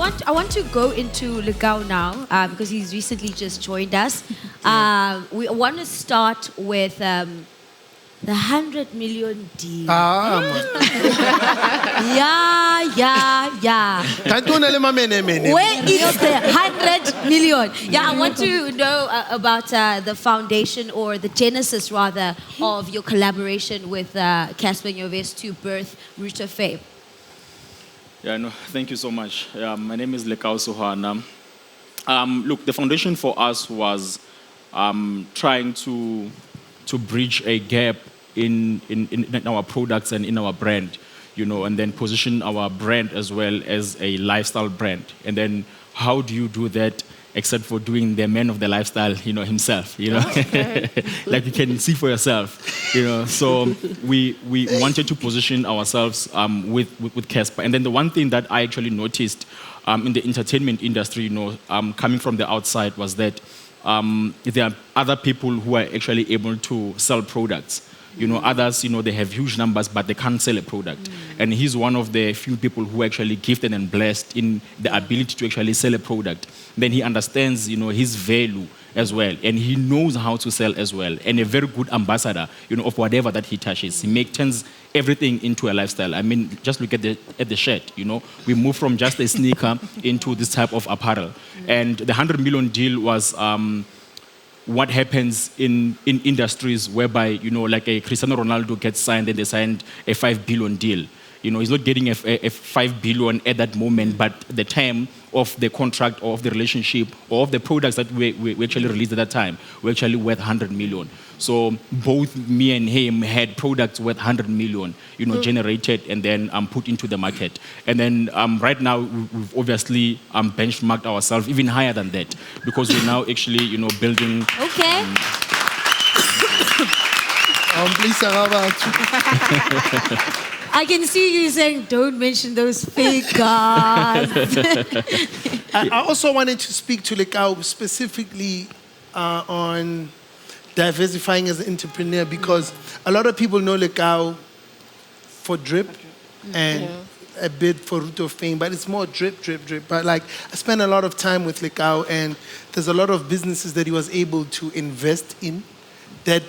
I want to go into Lekau now because he's recently just joined us. We want to start with the 100 million deal. Yeah. Where is the 100 million? Yeah, I want to know about the foundation or the genesis rather of your collaboration with Casper Nyovest to birth Root of Fame. Yeah, no, thank you so much. My name is Lekau Sehoana. Look, the foundation for us was trying to bridge a gap in our products and in our brand, and then position our brand as well as a lifestyle brand. And then how do you do that except for doing the man of the lifestyle, himself, Okay. Like you can see for yourself, So we wanted to position ourselves with Casper. And then the one thing that I actually noticed in the entertainment industry, coming from the outside was that there are other people who are actually able to sell products. Others, they have huge numbers, but they can't sell a product. And he's one of the few people who are actually gifted and blessed in the ability to actually sell a product. Then he understands, his value as well. And he knows how to sell as well. And a very good ambassador, of whatever that he touches. He turns everything into a lifestyle. I mean, just look at the shirt, We moved from just a sneaker into this type of apparel. And the 100 million deal was what happens in industries whereby, like a Cristiano Ronaldo gets signed and they signed a 5 billion deal. He's not getting a 5 billion at that moment, but the time of the contract or of the relationship or of the products that we actually released at that time were actually worth 100 million. So both me and him had products worth 100 million, generated and then put into the market. And then right now, we've obviously benchmarked ourselves even higher than that because we're now actually, building... Okay. I can see you saying, don't mention those figures. I also wanted to speak to Lekau specifically on diversifying as an entrepreneur because a lot of people know Lekau for drip and a bit for Root of Fame, but it's more drip. But I spent a lot of time with Lekau and there's a lot of businesses that he was able to invest in that,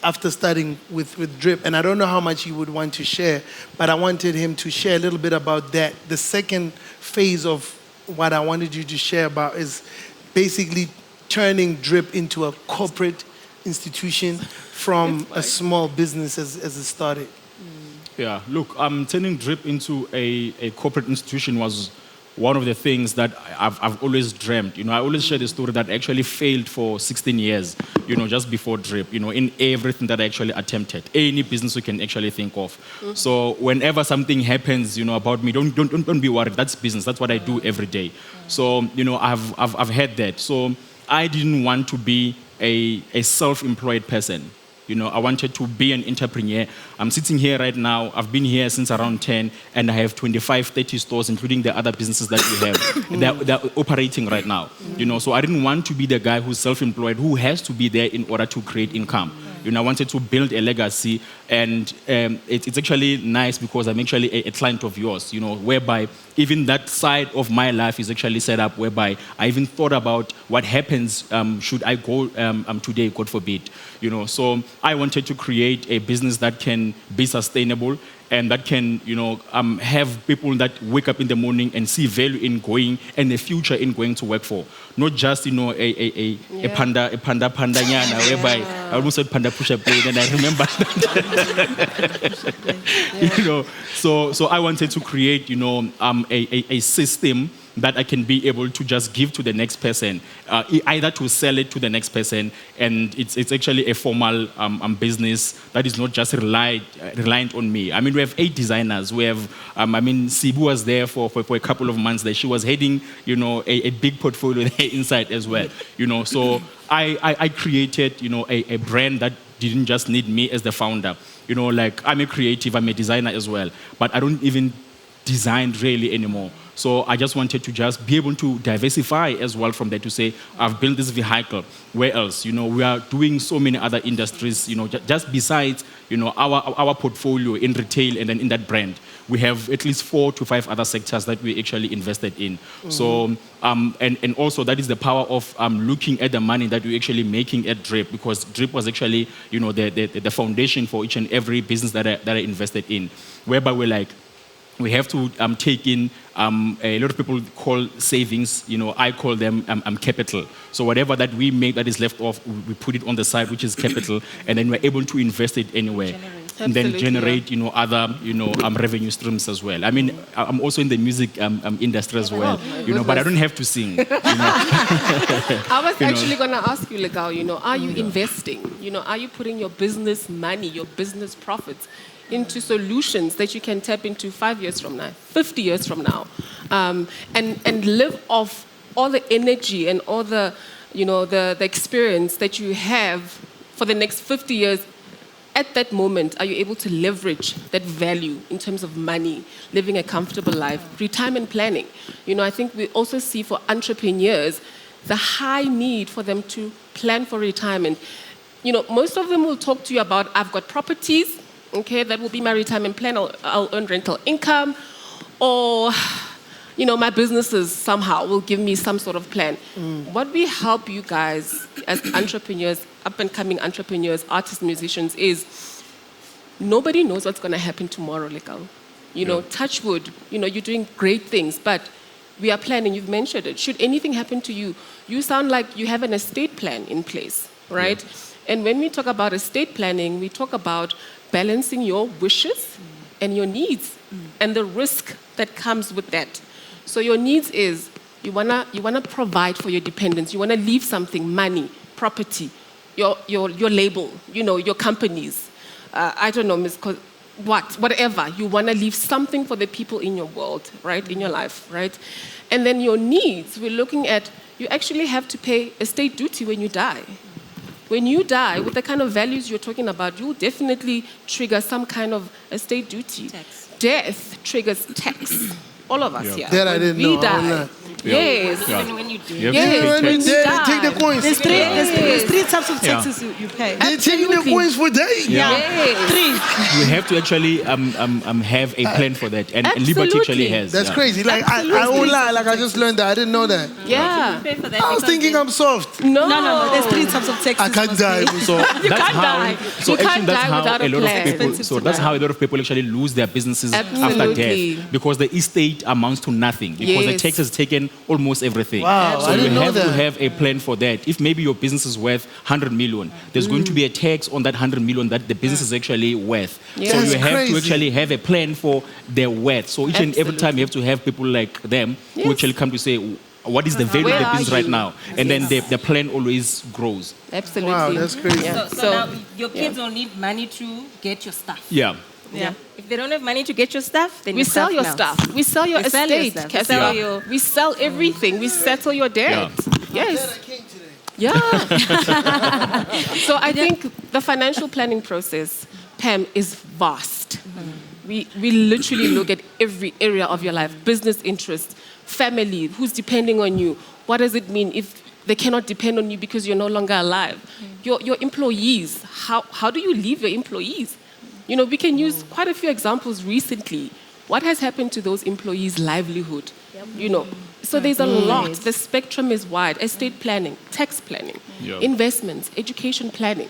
after starting with drip. And I don't know how much he would want to share, but I wanted him to share a little bit about that. The second phase of what I wanted you to share about is basically turning drip into a corporate institution from a small business as it started. Yeah, look, turning drip into a corporate institution was one of the things that I've always dreamt. I always share the story that I actually failed for 16 years, just before drip, in everything that I actually attempted. Any business you can actually think of. So whenever something happens, about me, don't be worried. That's business. That's what I do every day. So, I've had that. So I didn't want to be a self-employed person. I wanted to be an entrepreneur. I'm sitting here right now. I've been here since around 10, and I have 25, 30 stores, including the other businesses that we have that are operating right now. So I didn't want to be the guy who's self-employed, who has to be there in order to create income. I wanted to build a legacy, and it's actually nice because I'm actually a client of yours, whereby even that side of my life is actually set up whereby I even thought about what happens should I go today, God forbid. So I wanted to create a business that can be sustainable and that can, have people that wake up in the morning and see value in going and the future in going to work for. Not just, a panda nyana, whereby I almost said panda push-up play, and I remember that. So I wanted to create, a system that I can be able to just give to the next person, either to sell it to the next person, and it's actually a formal business that is not just reliant on me. I mean, we have 8 designers. We have, Sibu was there for a couple of months there. She was heading, a big portfolio there inside as well. So I created, a brand that didn't just need me as the founder. I'm a creative, I'm a designer as well, but I don't even design really anymore. So I just wanted to just be able to diversify as well from there to say, I've built this vehicle. Where else? We are doing so many other industries, just besides, our portfolio in retail and then in that brand. We have at least 4 to 5 other sectors that we actually invested in. So, and also that is the power of looking at the money that we're actually making at Drip, because Drip was actually, the foundation for each and every business that I invested in, whereby we're like, we have to take in a lot of people call savings, I call them capital. So whatever that we make that is left off, we put it on the side, which is capital, and then we're able to invest it anywhere. And then generate, other, revenue streams as well. I mean, I'm also in the music industry as well, but I don't have to sing. I was actually going to ask you, Lekau, are you investing? Are you putting your business money, your business profits into solutions that you can tap into 5 years from now, 50 years from now, and live off all the energy and all the, the experience that you have for the next 50 years? At that moment, are you able to leverage that value in terms of money, living a comfortable life, retirement planning? I think we also see for entrepreneurs the high need for them to plan for retirement. Most of them will talk to you about, I've got properties, okay, that will be my retirement plan, I'll earn rental income, or, my businesses somehow will give me some sort of plan. What we help you guys as entrepreneurs, up-and-coming entrepreneurs, artists, musicians, is nobody knows what's going to happen tomorrow, Lekau. Touch wood, you're doing great things, but we are planning, you've mentioned it. Should anything happen to you, you sound like you have an estate plan in place, right? And when we talk about estate planning, we talk about balancing your wishes and your needs and the risk that comes with that. So your needs is you wanna provide for your dependents. You wanna leave something, money, property, your label, your companies. I don't know, whatever. You wanna leave something for the people in your world, right? In your life, right? And then your needs, we're looking at, you actually have to pay estate duty when you die. When you die, with the kind of values you're talking about, you'll definitely trigger some kind of estate duty. Tax. Death triggers tax. All of us here. That I didn't know. We die. Yes. Even when you do. Yes, when you die. Take the coins. There's three types of taxes you pay. They're taking the coins for days. Yes. Three. We have to actually have a plan for that, and Liberty actually has. That's crazy. Like I won't lie. Like I just learned that. I didn't know that. Yeah. I was thinking I'm soft. No. There's 3 types of taxes. I can't die. So that's how. die. So You can't actually, that's die how without a a lot plan. of people. So that's how a lot of people actually lose their businesses after Absolutely. death, because the estate amounts to nothing, because the Yes. tax has taken almost everything. Wow, So I you didn't know have to that. have a plan for that. If maybe your business is worth 100 million, there's going to be a tax on that 100 million that the business is actually worth. Yeah. So That's you have crazy. to actually have a plan for their worth. So each and every time you have to have people like them who Yes. actually come to say, what is the value Where of the are business right you? now? And then the plan always grows. Absolutely. Wow, that's crazy. Yeah. So now your kids don't need money to get your stuff. Yeah. Yeah. If they don't have money to get your stuff, then We you sell your now. stuff. We sell your We sell your estate. stuff. We Cassie. sell your- We sell everything. We settle your debt. Yes. Yeah. So I think the financial planning process, Pam, is vast. We literally look at every area of your life: business interests, family, who's depending on you. What does it mean if they cannot depend on you because you're no longer alive? Your employees. How do you leave your employees? We can use quite a few examples recently. What has happened to those employees' livelihood? So there's a lot. The spectrum is wide. Estate planning, tax planning, investments, education planning.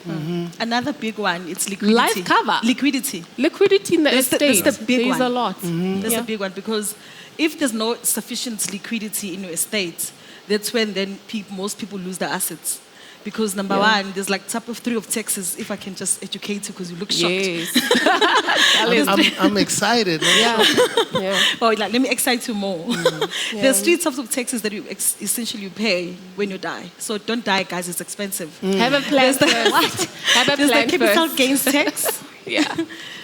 Another big one, it's liquidity. Life cover. Liquidity. Liquidity in the That's estate. the big There's one. a lot. That's Yeah. a big one, because if there's no sufficient liquidity in your estate, that's when then most people lose their assets. Because number one, there's like top of 3 of taxes, if I can just educate you, because you look shocked. Yes. I'm excited. yeah. Yeah. Oh, like, let me excite you more. There's 3 types of taxes that you essentially pay when you die. So don't die, guys, it's expensive. Have a plan first. Have a There's the plan capital first. gains tax. Yeah.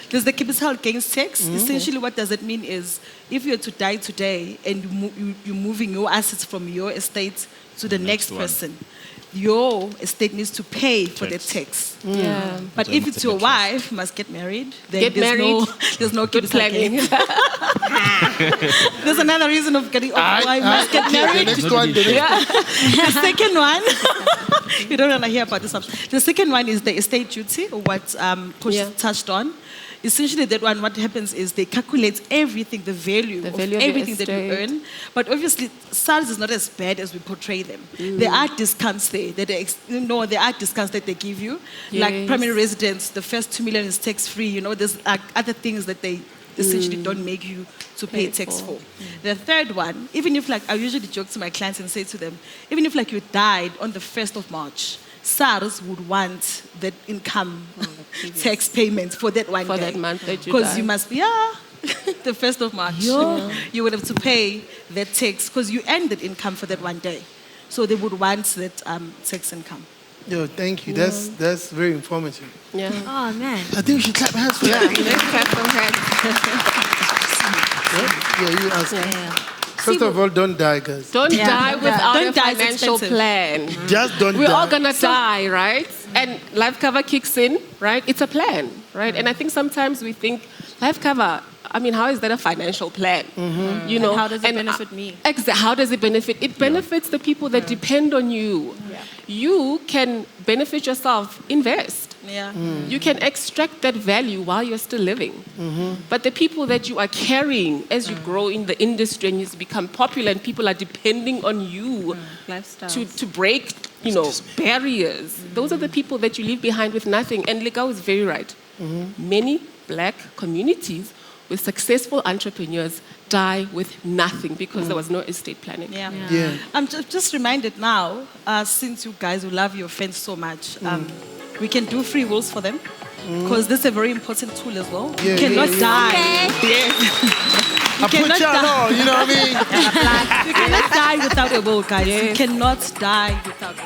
There's the capital gains tax. Essentially, what does it mean is, if you're to die today and you're moving your assets from your estate to the next one. person, your estate needs to pay for the tax. Yeah. But if it's your wife, must get married. Then Get married. There's no Good planning. There's another reason of getting why must get married. The next one, The second one, you don't want to hear about this one. The second one is the estate duty, what Coach touched on. Essentially, that one, what happens is they calculate everything, the value of everything that you earn. But obviously, SARS is not as bad as we portray them. There are discounts there. There are discounts that they give you. Like primary residence, the first 2 million is tax-free. There's other things that they essentially don't make you to pay tax for. The third one, even if I usually joke to my clients and say to them, even if you died on the 1st of March, SARS would want that income tax payment for that one day. For that month that you Because you must be, the 1st of March. You would have to pay that tax because you earned that income for that one day. So they would want that tax income. Yo, thank you. That's very informative. Yeah. Oh, man. I think we should clap hands for that. Let's clap some hands. Yeah, you ask. Yeah. First of all, don't die, guys. Don't die without Don't a die, it's financial expensive. plan. Just don't We're die. all gonna die, right? And life cover kicks in, right? It's a plan, right? And I think sometimes we think life cover. I mean, how is that a financial plan? You know, And how does it benefit me? How does it benefit? It benefits the people that depend on you. You can benefit yourself. Invest. Yeah. You can extract that value while you're still living. But the people that you are carrying as you grow in the industry and you become popular and people are depending on you to break, barriers. Those are the people that you leave behind with nothing. And Lekau is very right. Many black communities with successful entrepreneurs die with nothing because there was no estate planning. Yeah. I'm just reminded now, since you guys who love your friends so much, we can do free wills for them because this is a very important tool as well. Yeah, you cannot die. I put y'all on, you know what I mean? You cannot die without a will, guys. You cannot die without a will.